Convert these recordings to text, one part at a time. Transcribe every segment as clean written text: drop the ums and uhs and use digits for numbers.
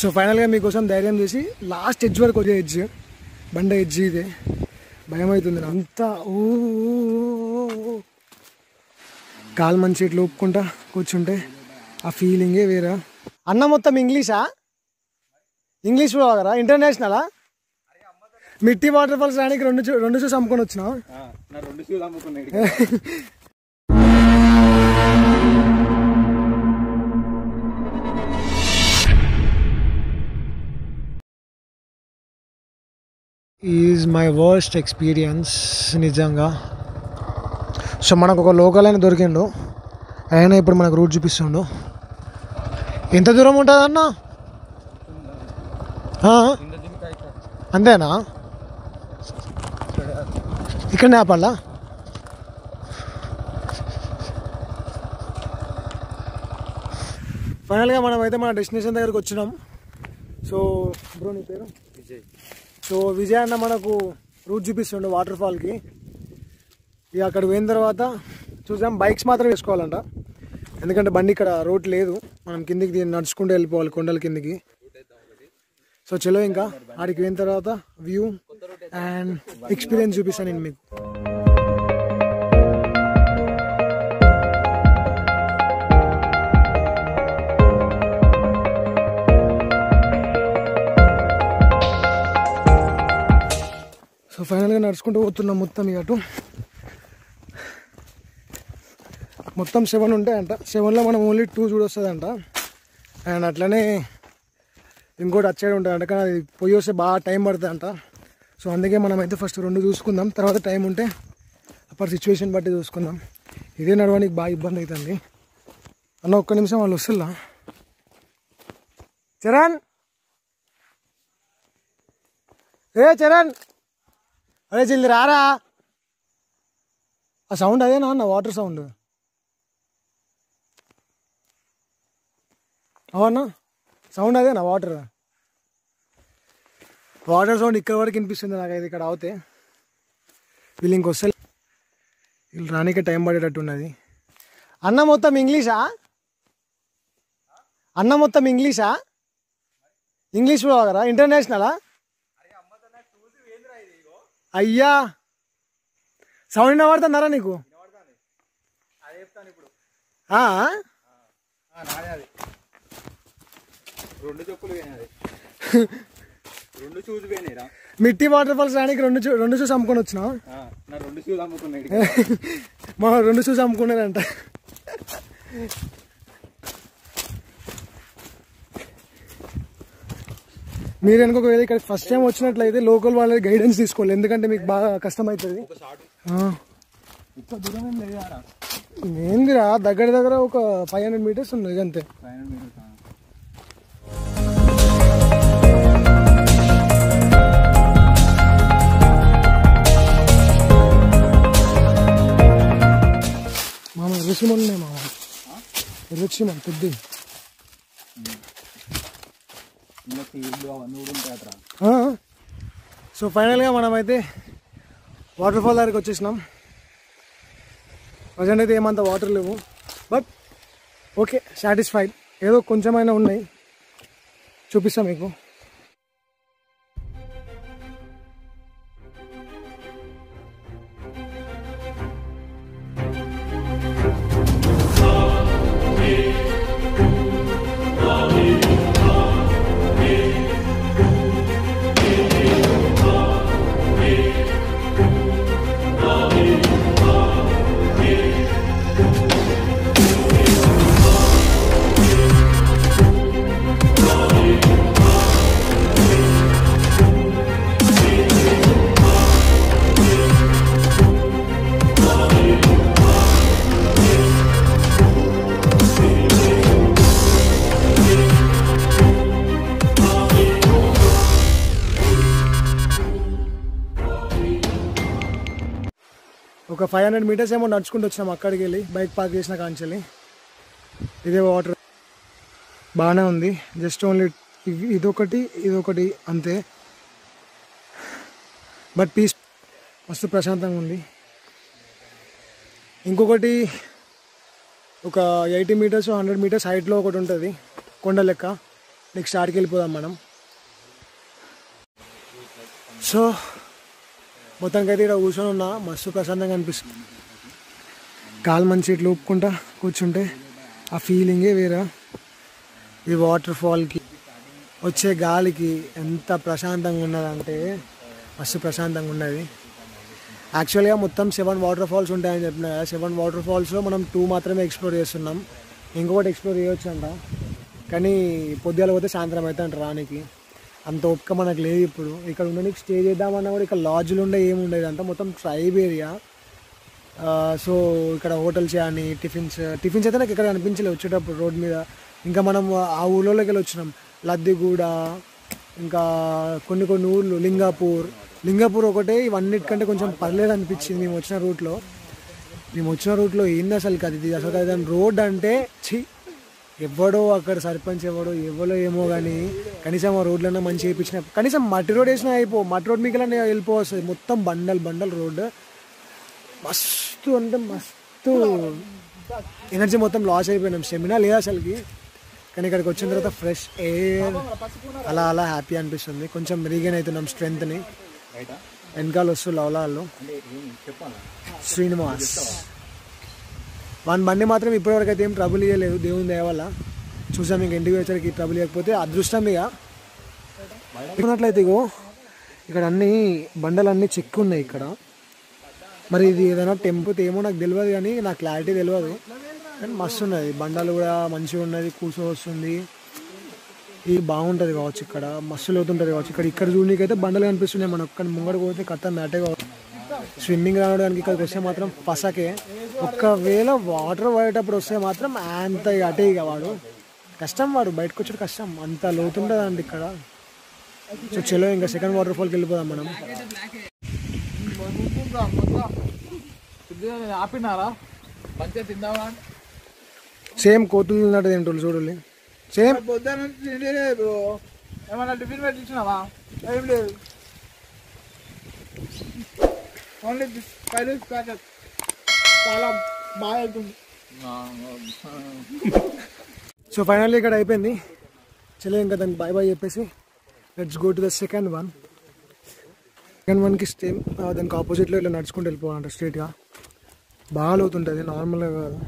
So ఫైనల్గా మీకోసం ధైర్యం చేసి లాస్ట్ ఎడ్జ్ వరకు వచ్చే ఎడ్జ్ బండ ఎడ్జ్ ఇదే భయం అవుతుంది అంతా ఓ కాలు మంచి ఇట్లా ఒప్పుకుంటా కూర్చుంటే ఆ ఫీలింగే వేరే. అన్న మొత్తం ఇంగ్లీషా? ఇంగ్లీష్ బాగా ఇంటర్నేషనలా? మిట్టి వాటర్ ఫాల్స్ రానికి రెండు షూస్ అమ్ముకొని వచ్చినావు. ఈజ్ మై వర్స్ట్ ఎక్స్పీరియన్స్ నిజంగా. సో మనకు ఒక లోకల్ అయినా దొరికిండు, ఆయన ఇప్పుడు మనకు రూట్ చూపిస్తుండు. ఎంత దూరం ఉంటుంది అన్న? అంతేనా? ఇక్కడ ఆపాలా? ఫైనల్గా మనం అయితే మన డెస్టినేషన్ దగ్గరకు వచ్చినాం. సో బ్రో నీ పేరు? విజయ్. సో విజయ్ అన్న మనకు రూట్ చూపిస్తుండే వాటర్ ఫాల్కి. ఇక అక్కడ పోయిన తర్వాత చూసాం బైక్స్ మాత్రం వేసుకోవాలంట, ఎందుకంటే బండి ఇక్కడ రోడ్ లేదు, మనం కిందికి నడుచుకుంటూ వెళ్ళిపోవాలి కొండల కిందికి. సో చలో ఇంకా ఆడికి పోయిన తర్వాత వ్యూ అండ్ ఎక్స్పీరియన్స్ చూపిస్తాను నేను మీకు. సో ఫైనల్గా నడుచుకుంటూ పోతున్నాం మొత్తం. ఇక అటు మొత్తం 7 ఉంటాయంట. 7లో మనం ఓన్లీ 2 చూడొస్తుందంట. అండ్ అట్లనే ఇంకోటి అచ్చేది ఉంటుందంట, కానీ అది పోయి వస్తే బాగా టైం పడుతుంది అంట. సో అందుకే మనం అయితే ఫస్ట్ 2 చూసుకుందాం, తర్వాత టైం ఉంటే అప్పటి సిచ్యువేషన్ బట్టి చూసుకుందాం. ఇదే నడవడానికి బాగా ఇబ్బంది అవుతుంది అన్న. ఒక్క నిమిషం వాళ్ళు వస్తుందా? చరణ్, ఏ చరణ్, అరే జల్ది రారా. ఆ సౌండ్ అదేనా అన్న? వాటర్ సౌండ్ అవునా? సౌండ్ అదేనా? వాటర్ సౌండ్ ఇక్కడ వరకు వినిపిస్తుంది నాకైతే. ఇక్కడ అవుతే వీళ్ళు ఇంకొస్తే వీళ్ళు రానికే టైం పడేటట్టు ఉన్నది. అన్న మొత్తం ఇంగ్లీషా? అన్న మొత్తం ఇంగ్లీషా? ఇంగ్లీష్ బాగా ఇంటర్నేషనలా? అయ్యా సౌండ్ వినబడుతున్నారా నీకు? మిట్టి వాటర్ ఫాల్స్ రానికి రెండు షూస్ అమ్ముకొని వచ్చినావు. మా 2 షూస్ అమ్ముకున్నారంట. మీరు అనుకోవేళ ఇక్కడ ఫస్ట్ టైం వచ్చినట్లయితే లోకల్ వాళ్ళ గైడెన్స్ తీసుకోవాలి, ఎందుకంటే మీకు బాగా కష్టం అవుతుంది. ఏందిరా దగ్గర ఒక 500 మీటర్స్ ఉంది అంతే. మామ రుచిమన్ ఉన్నాయి మామ, రుచిమన్ పెద్ద. సో ఫైనల్గా మనమైతే వాటర్ ఫాల్ దగ్గరికి వచ్చేసినాం. ప్రజెంట్ అయితే ఏమంత వాటర్ లేవు, బట్ ఓకే సాటిస్ఫైడ్. ఏదో కొంచెమైనా ఉన్నాయి, చూపిస్తాం మీకు. ఒక 500 మీటర్స్ ఏమో నడుచుకుంటూ వచ్చినాం అక్కడికి వెళ్ళి, బైక్ పార్క్ చేసిన కాంచెల్లి. ఇదే వాటర్ బాగానే ఉంది, జస్ట్ ఓన్లీ ఇదొకటి అంతే. బట్ పీస్ మస్తు ప్రశాంతంగా ఉంది. ఇంకొకటి ఒక 80 మీటర్స్ 100 మీటర్స్ హైట్లో ఒకటి ఉంటుంది కొండ లెక్క, నెక్స్ట్ ఆడికి వెళ్ళిపోదాం మనం. సో మొత్తానికి అయితే ఇక్కడ కూర్చొని ఉన్నా, మస్తు ప్రశాంతంగా అనిపిస్తుంది. కాలు మంచి ఇట్లా ఊపుకుంటా కూర్చుంటే ఆ ఫీలింగే వేరే. ఈ వాటర్ ఫాల్కి వచ్చే గాలికి ఎంత ప్రశాంతంగా ఉన్నదంటే మస్తు ప్రశాంతంగా ఉన్నది. యాక్చువల్గా మొత్తం 7 వాటర్ ఫాల్స్ ఉంటాయని చెప్పిన కదా. 7 వాటర్ ఫాల్స్లో మనం 2 మాత్రమే ఎక్స్ప్లోర్ చేస్తున్నాం. ఇంకొకటి ఎక్స్ప్లోర్ చేయొచ్చు అంట, కానీ పొద్దుగాల పోతే సాయంత్రం అయితే అంట రానికి. అంత ఓపిక మనకు లేదు ఇప్పుడు. ఇక్కడ ఉండడానికి స్టే చేద్దామన్నా కూడా ఇక్కడ లాడ్జ్లు ఉండే ఏమి ఉండేది, అంతా మొత్తం ట్రైబ్ ఏరియా. సో ఇక్కడ హోటల్స్ కానీ టిఫిన్స్ అయితే నాకు ఇక్కడ అనిపించలేదు వచ్చేటప్పుడు రోడ్ మీద. ఇంకా మనం ఆ ఊళ్ళోకి వెళ్ళి వచ్చినాం, లద్దిగూడ, ఇంకా కొన్ని ఊర్లు, లింగాపూర్ ఒకటే ఇవన్నిటికంటే కొంచెం పర్లేదు అనిపించింది మేము వచ్చిన రూట్లో. ఏంది అసలు దాని రోడ్ అంటే ఎవడో అక్కడ సర్పంచ్ ఎవడో ఏమో కానీ కనీసం ఆ రోడ్లన్నా మంచి వేయించిన, కనీసం మట్టి రోడ్ వేసినా మట్టి రోడ్ మీకు వెళ్ళిపోవస్తుంది. మొత్తం బండల్ రోడ్, మస్తు అంటే మస్తు ఎనర్జీ మొత్తం లాస్ అయిపోయినాం, స్టెమినా లేదు అసలుకి. కానీ ఇక్కడికి వచ్చిన తర్వాత ఫ్రెష్ ఎయిర్ అలా హ్యాపీ అనిపిస్తుంది. కొంచెం రీగైన్ అవుతున్నాం స్ట్రెంగ్త్ని. వెనకాల వస్తూ లవలాల్లో శ్రీనివాస్ వన్ బండి మాత్రం ఇప్పటివరకు అయితే ఏం ట్రబుల్ ఇవ్వలేదు, దేవుని దయ వల్ల. చూసాం ఇంక ఇంటికి వచ్చరికి ట్రబుల్ ఇవ్వకపోతే అదృష్టం. ఇక ఉన్నట్లయితే ఇక్కడ అన్ని బండలన్నీ చెక్కు ఉన్నాయి ఇక్కడ. మరి ఇది ఏదైనా టెంపుల్ ఏమో నాకు తెలియదు, కానీ నాకు క్లారిటీ తెలియదు. కానీ మస్తు ఉన్నది, బండలు కూడా మంచిగా ఉన్నది, కూర్చో వస్తుంది. ఇది బాగుంటుంది కావచ్చు, ఇక్కడ మస్తు లోతుంటుంది కావచ్చు. ఇక్కడ చూడడానికి అయితే బండలు కనిపిస్తున్నాయి మనకు, కానీ ముంగడికి పోతే కథ మ్యాటే కావచ్చు. స్విమ్మింగ్ రావడానికి ఇక్కడికి వస్తే మాత్రం పసకే. ఒకవేళ వాటర్ పడేటప్పుడు వస్తే మాత్రం అంత అటే ఇక వాడు కష్టం, వాడు బయటకు వచ్చాడు కష్టం, అంత లోతుంటుంది అండి ఇక్కడ. సో చలో ఇంకా సెకండ్ వాటర్ ఫాల్కి వెళ్ళిపోదాం మనం. సేమ్ కోతులు ఉన్నట్టు తింటులు చూడాలి, సేమ్ ఏమన్నా టిఫిన్ పెట్టించినావా? ఏం లేదు, ఓన్లీ ఫైవ్ ప్యాకెట్. చాలా బాగా అవుతుంది. సో ఫైనల్లీ ఇక్కడ అయిపోయింది. చలో ఇంకా దానికి బాయ్ చెప్పేసి let's go to the second వన్కి స్టే. దానికి ఆపోజిట్లో ఇట్లా నడుచుకుంటూ వెళ్ళిపోవాలంట స్ట్రైట్గా. బాగా లోతుంటుంది, నార్మల్గా కాదు.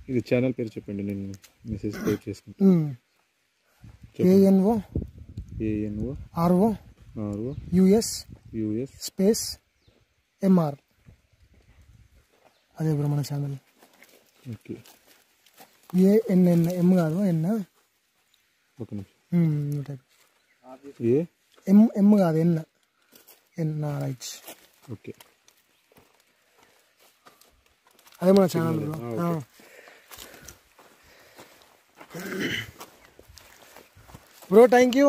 ఇది ఛానల్ పేరు చెప్పండి, నేను మెసేజ్ టైప్ చేసుకుంటాను. ANO RO US space MR. అదే బ్రో మన ఛానల్. ఓకే, ANN M కాదు, N ఒక నిమిషం. M కాదు, NRH. ఓకే, అదే మన channel bro. Bro thank you.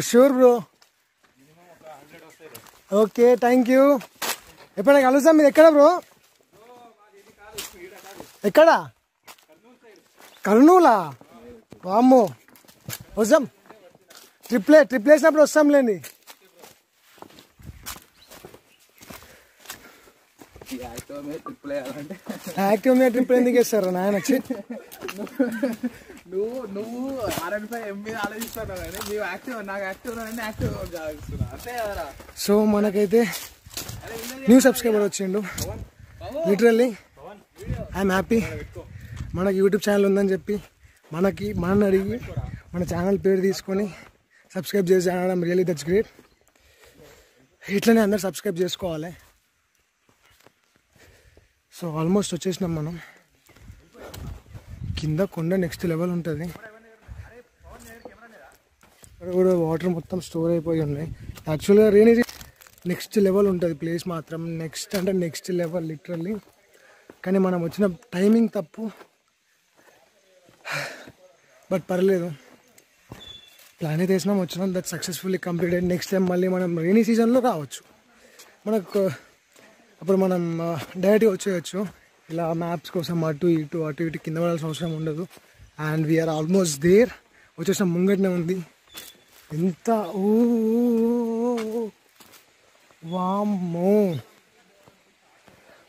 Sure bro, okay thank you. ఎప్పుడైనా కలుస్తాం. మీరు ఎక్కడ బ్రో? ఎక్కడ? కర్నూలా? వామ్మో, వస్తాం. ట్రిప్ వేసినప్పుడు వస్తాంలేండి. యాక్టివ్ మీద ట్రిప్ ఎందుకు వేస్తారు నాయన? వచ్చి నువ్వు R&5 మీద ఆలోచిస్తున్నావు కానీ నీవు యాక్టివ్, నాకు యాక్టివ్ అంతే కదా. సో మనకైతే న్యూ సబ్స్క్రైబర్ వచ్చిండు. Literally I'm happy. మనకి యూట్యూబ్ ఛానల్ ఉందని చెప్పి మనల్ని అడిగి మన ఛానల్ పేరు తీసుకొని సబ్స్క్రైబ్ చేసి అనడం రియల్లీ దట్స్ గ్రేట్. ఇట్లనే అందరు సబ్స్క్రైబ్ చేసుకోవాలి. సో ఆల్మోస్ట్ వచ్చేసినాం మనం. కింద కొండ నెక్స్ట్ లెవెల్ ఉంటుంది. ఇక్కడ కూడా వాటర్ మొత్తం స్టోర్ అయిపోయి ఉన్నాయి. యాక్చువల్గా రెయినీ నెక్స్ట్ లెవెల్ ఉంటుంది ప్లేస్ మాత్రం. Next level literally. కానీ మనం వచ్చిన టైమింగ్ తప్పు, బట్ పర్లేదు. ప్లాన్ అయితే వేసినాం, వచ్చినాం. That successfully completed. Next time మళ్ళీ మనం రెయినీ సీజన్లో రావచ్చు. మనకు అప్పుడు మనం డైరెక్ట్గా వచ్చేయచ్చు. ఇలా మ్యాప్స్ కోసం అటు ఇటు కింద పడాల్సిన అవసరం ఉండదు. And we're almost there. వచ్చేసిన ముంగట్నే ఉంది. ఎంత ఓ వామ్మో,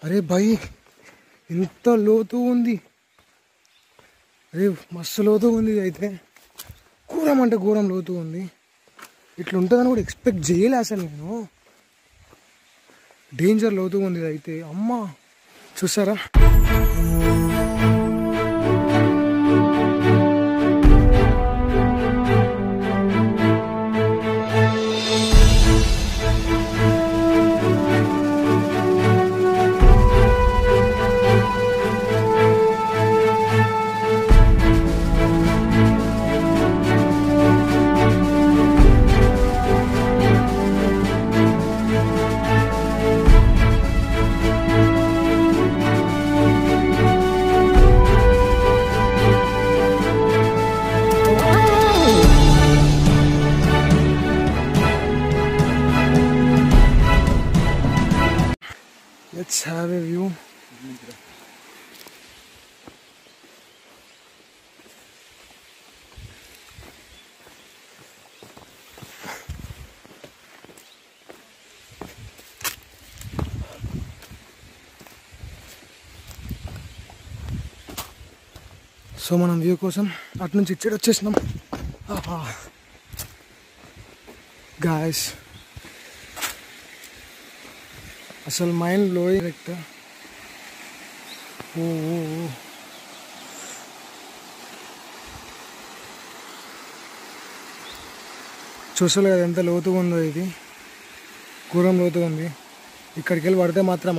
అరే భయ్ ఎంత లోతు ఉంది. అరే మస్తు లోతు ఉంది. అయితే ఘోరం అంటే ఘోరం లోతు ఉంది. ఇట్లా ఉంటుందని కూడా ఎక్స్పెక్ట్ చేయలే అసలు నేను. డేంజర్ లోతు ఉంది అయితే. అమ్మా చూసారా? Let's have a view. So మనం వ్యూ కోసం అటు నుంచి ఇచ్చేది వచ్చేసినాం. గాయస్ అసలు మైండ్ బ్లోయింగ్ కరెక్ట్. ఓ చూసలే కదా ఎంత లోతుగా ఉందో. ఇది ఘోరం లోతుగా ఉంది. ఇక్కడికి వెళ్ళి పడితే మాత్రం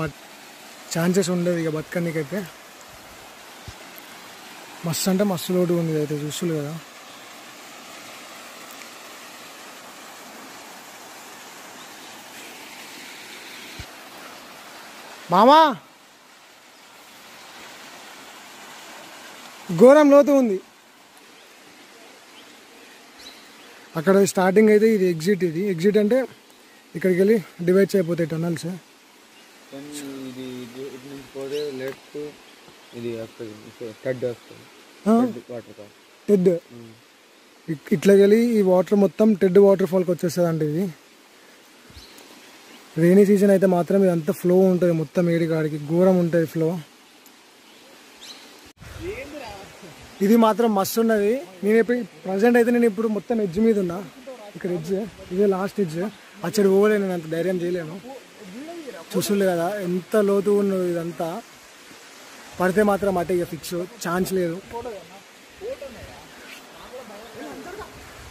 ఛాన్సెస్ ఉండదు ఇక బతకనికైతే. మస్తు అంటే మస్తు లోతుగా ఉంది అయితే. చూసులు కదా మామా, ఘోరం లోతు ఉంది. అక్కడ స్టార్టింగ్ అయితే ఇది ఎగ్జిట్. ఇది ఎగ్జిట్ అంటే ఇక్కడికి వెళ్ళి డివైడ్ అయిపోతాయి టనల్స్. టెడ్ ఇట్లా వెళ్ళి ఈ వాటర్ మొత్తం టెడ్ వాటర్ ఫాల్కి వచ్చేస్తుంది అంటే. ఇది రైనీ సీజన్ అయితే మాత్రం ఇదంతా ఫ్లో ఉంటుంది మొత్తం. ఏడికాడికి ఘోరం ఉంటుంది ఫ్లో. ఇది మాత్రం మస్తు ఉన్నది. నేను ఇప్పుడు ప్రజెంట్ అయితే నేను ఇప్పుడు మొత్తం ఎడ్జ్ మీద ఉన్నా. ఇక్కడ ఎడ్జ్ ఇదే లాస్ట్ ఎడ్జ్. అచ్చడి పోలేను, నేను అంత ధైర్యం చేయలేను. చూసులే కదా ఎంత లోతు ఉన్నది. ఇదంతా పడితే మాత్రం అటే ఇక ఫిక్స్, ఛాన్స్ లేదు.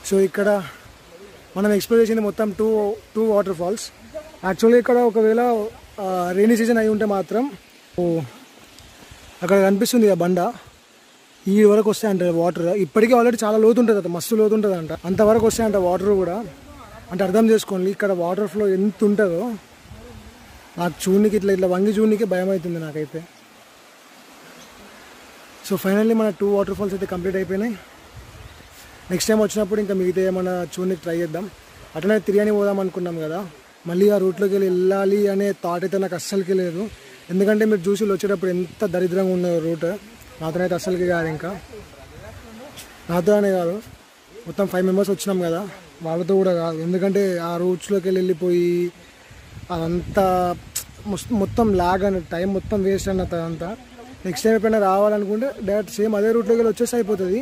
సో ఇక్కడ మనం ఎక్స్ప్లోర్ చేసింది మొత్తం టూ వాటర్ ఫాల్స్. యాక్చువల్లీ ఇక్కడ ఒకవేళ రైనీ సీజన్ అయి ఉంటే మాత్రం అక్కడ కనిపిస్తుంది ఇక బండ ఈ వరకు వస్తాయంట వాటర్. ఇప్పటికీ ఆల్రెడీ చాలా లోతు ఉంటుంది అంట, మస్తు లోతు ఉంటుంది అంట. అంతవరకు వస్తాయంట వాటర్ కూడా. అంటే అర్థం చేసుకోండి ఇక్కడ వాటర్ ఫ్లో ఎంత ఉంటుందో. నాకు చూడనికి ఇట్లా వంగి చూడనికి భయం అవుతుంది నాకైతే. సో ఫైనల్లీ మన 2 వాటర్ ఫాల్స్ అయితే కంప్లీట్ అయిపోయినాయి. నెక్స్ట్ టైం వచ్చినప్పుడు ఇంకా మిగతా ఏమైనా చూడనికి ట్రై చేద్దాం. అట్లనే తిరిగి పోదాం అనుకున్నాం కదా, మళ్ళీ ఆ రూట్లోకి వెళ్ళాలి అనే థాట్ అయితే నాకు అస్సలకి లేదు. ఎందుకంటే మీరు చూసి వచ్చేటప్పుడు ఎంత దరిద్రంగా ఉన్న రూట్. నాతోనైతే అస్సలకి కాదు. ఇంకా నాతోనే కాదు, మొత్తం 5 మెంబర్స్ వచ్చినాం కదా, వాళ్ళతో కూడా కాదు. ఎందుకంటే ఆ రూట్స్లోకి వెళ్ళిపోయి అదంతా మొత్తం లాగ్ అని టైం మొత్తం వేస్ట్ అన్నది అదంతా. నెక్స్ట్ టైం ఎప్పుడైనా రావాలనుకుంటే డైరెక్ట్ సేమ్ అదే రూట్లోకి వెళ్ళి వచ్చేసి అయిపోతుంది.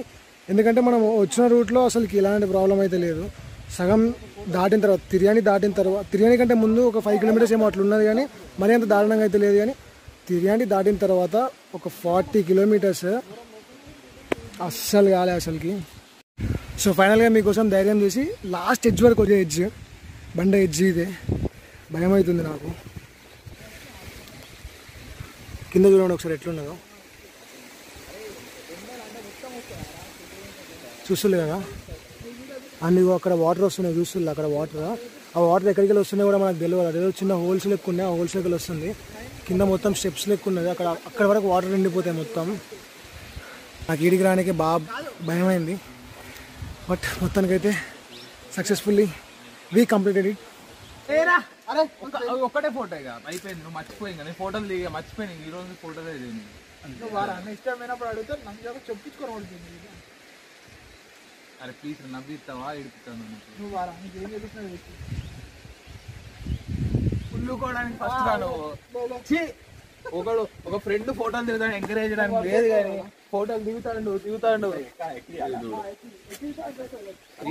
ఎందుకంటే మనం వచ్చిన రూట్లో అసలుకి ఇలాంటి ప్రాబ్లం అయితే లేదు. సగం దాటిన తర్వాత తిర్యాని కంటే ముందు ఒక 5 కిలోమీటర్స్ ఏమో అట్లా ఉన్నది, కానీ మరీ అంత దారుణంగా అయితే లేదు. కానీ తిర్యాని దాటిన తర్వాత ఒక 40 కిలోమీటర్స్ అస్సలు కాలే అసలుకి. సో ఫైనల్గా మీకోసం ధైర్యం చేసి లాస్ట్ ఎడ్జ్ వరకు వచ్చే ఎడ్జ్ బండ ఎడ్జ్ ఇదే. భయం అవుతుంది నాకు. కింద చూడండి ఒకసారి ఎట్లున్నదో. చూస్తులే కదా అండ్ అక్కడ వాటర్ వస్తున్నాయి. చూస్తుంది అక్కడ వాటర్. ఆ వాటర్ ఎక్కడికి వెళ్ళి వస్తున్నాయి కూడా మనకు తెలియదు. అదేదో చిన్న హోల్స్ లెక్క ఉన్నాయి, ఆ హోల్స్ లెక్కలు వస్తుంది. కింద మొత్తం స్టెప్స్ లెక్క ఉన్నది. అక్కడ వరకు వాటర్ నిండిపోతాయి మొత్తం. నాకు ఈడికి రానికి బాగా భయమైంది. బట్ మొత్తానికైతే సక్సెస్ఫుల్లీ వీ కంప్లీటెడ్ ఇట్. ఏరా అరే ఒక్కటే ఫోటో ఇక అయిపోయింది. నువ్వు మర్చిపోయింది నేను ఫోటోలు దిగా మర్చిపోయింది. ఈ రోజు ఫోటోలు నువ్వు వారు అన్న ఇష్టమైనప్పుడు అడిగితే నన్ను చెప్పించుకోవాలి. అరే ప్లీజ్ నవ్విస్తావా ఇడుపుతాను నువ్వు వారు అన్నకి ఏం చెప్తున్నావు? పుల్లుకోవడానికి ఫస్ట్ ఒకడు ఒక ఫ్రెండ్ ఫోటోలు దిగుతాడు ఎంకరేజ్ చేయడానికి లేదు కానీ ఫోటోలు దిగుతాడు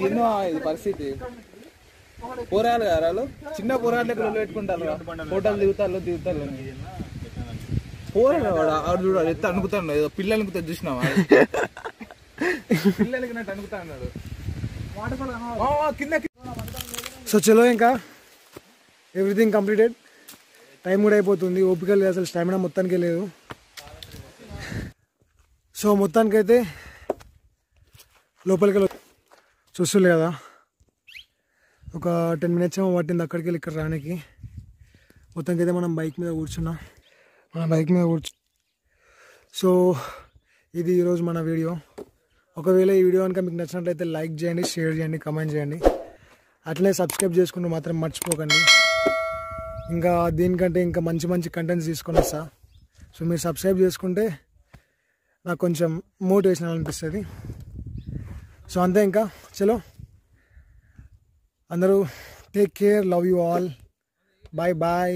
ఎన్నో ఇది పరిస్థితి. పోరాలు కదా వాళ్ళు చిన్న పోరాలు లెక్కలు పెట్టుకుంటారు ఫోటోలు దిగుతారు పోరాడు వాడు చూడాలి ఎత్త అనుకుతాడు ఏదో పిల్లలకి చూసినావా పిల్లలకి నట్టు అనుకుతా అన్నాడు కింద. సో చలో ఇంకా ఎవ్రీథింగ్ కంప్లీటెడ్. టైం కూడా అయిపోతుంది. ఓపిక లేదు అసలు, స్టామినా మొత్తానికే లేదు. సో మొత్తానికైతే లోపలికి చూస్తుండే కదా ఒక 10 minutes ఏమో పట్టింది అక్కడికి వెళ్ళి ఇక్కడ రానికి. మొత్తానికైతే మనం బైక్ మీద కూర్చున్నాం. సో ఇది ఈరోజు మన వీడియో. ఒకవేళ ఈ వీడియో కనుక మీకు నచ్చినట్లయితే లైక్ చేయండి, షేర్ చేయండి, కామెంట్ చేయండి. అట్లనే సబ్స్క్రైబ్ చేసుకుంటూ మాత్రం మర్చిపోకండి. ఇంకా దీనికంటే ఇంకా మంచి మంచి కంటెంట్స్ తీసుకొని వస్తా. సో మీరు సబ్స్క్రైబ్ చేసుకుంటే నాకు కొంచెం మోటివేషన్ అనిపిస్తుంది. సో అంతే ఇంకా చలో అందరూ take care, love you all, bye bye.